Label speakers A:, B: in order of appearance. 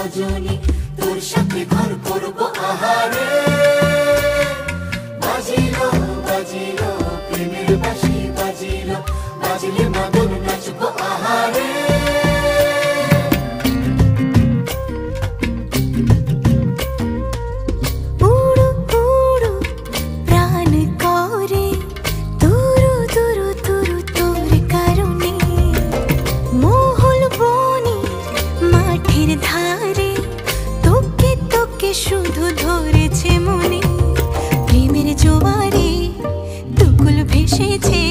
A: রজনী তোর সাথে ঘর করবো আহারে। বাজিলো বাজিলো প্রেমের বাঁশি বাজিলো, বাজলে মদন নাচবো আহারে।
B: শুধু ধরেছে মনে প্রেমের জোয়ারে দুকুল ভেসেছে।